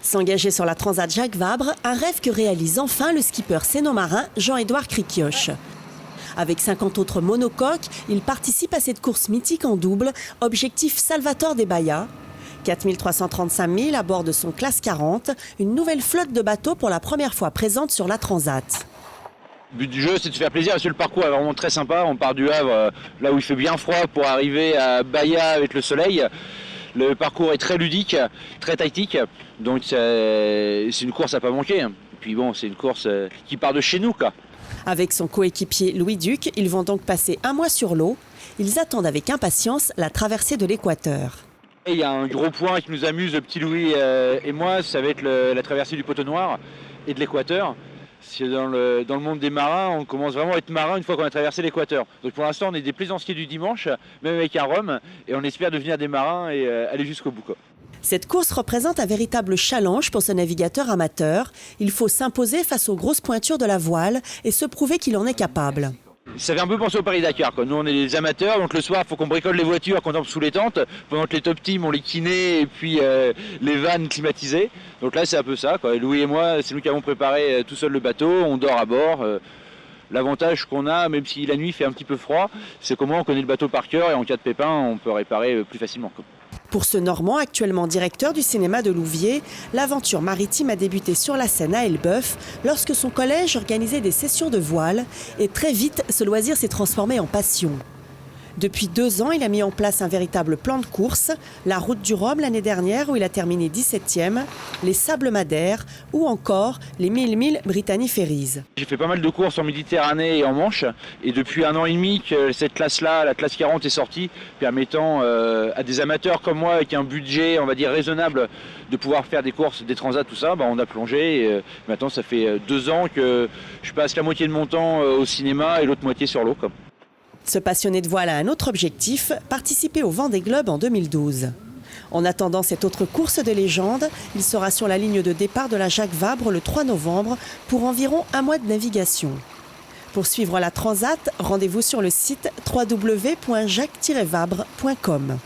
S'engager sur la Transat Jacques Vabre, un rêve que réalise enfin le skipper sénomarin Jean-Édouard Cricioche. Avec 50 autres monocoques, il participe à cette course mythique en double, objectif Salvatore de Bahia. 4335 milles à bord de son classe 40, une nouvelle flotte de bateaux pour la première fois présente sur la Transat. Le but du jeu, c'est de se faire plaisir parce que le parcours est vraiment très sympa. On part du Havre, là où il fait bien froid, pour arriver à Bahia avec le soleil. Le parcours est très ludique, très tactique, donc c'est une course à pas manquer. Et puis bon, c'est une course qui part de chez nous, quoi. Avec son coéquipier Louis Duc, ils vont donc passer un mois sur l'eau. Ils attendent avec impatience la traversée de l'équateur. Il y a un gros point qui nous amuse, le petit Louis et moi, ça va être la traversée du poteau noir et de l'équateur. Dans le monde des marins, on commence vraiment à être marin une fois qu'on a traversé l'équateur. Donc pour l'instant, on est des plaisanciers du dimanche, même avec un rhum, et on espère devenir des marins et aller jusqu'au bout, quoi. Cette course représente un véritable challenge pour ce navigateur amateur. Il faut s'imposer face aux grosses pointures de la voile et se prouver qu'il en est capable. Ça fait un peu penser au Paris-Dakar, quoi. Nous, on est des amateurs, donc le soir, il faut qu'on bricole les voitures, qu'on dorme sous les tentes, pendant que les top teams ont les kinés et puis les vannes climatisées. Donc là, c'est un peu ça, quoi. Louis et moi, c'est nous qui avons préparé tout seul le bateau, on dort à bord. L'avantage qu'on a, même si la nuit fait un petit peu froid, c'est comment on connaît le bateau par cœur et en cas de pépin, on peut réparer plus facilement, quoi. Pour ce Normand, actuellement directeur du cinéma de Louviers, l'aventure maritime a débuté sur la Seine à Elbeuf lorsque son collège organisait des sessions de voile et très vite, ce loisir s'est transformé en passion. Depuis 2 ans, il a mis en place un véritable plan de course, la Route du Rhum l'année dernière où il a terminé 17e, les Sables Madères ou encore les 1000 milles Brittany Ferries. J'ai fait pas mal de courses en Méditerranée et en Manche et depuis 1 an et demi que cette classe-là, la classe 40 est sortie, permettant à des amateurs comme moi avec un budget on va dire raisonnable de pouvoir faire des courses, des transats, tout ça, on a plongé et maintenant ça fait 2 ans que je passe la moitié de mon temps au cinéma et l'autre moitié sur l'eau, quoi. Ce passionné de voile a un autre objectif, participer au Vendée Globe en 2012. En attendant cette autre course de légende, il sera sur la ligne de départ de la Jacques Vabre le 3 novembre pour environ 1 mois de navigation. Pour suivre la Transat, rendez-vous sur le site www.jacques-vabre.com.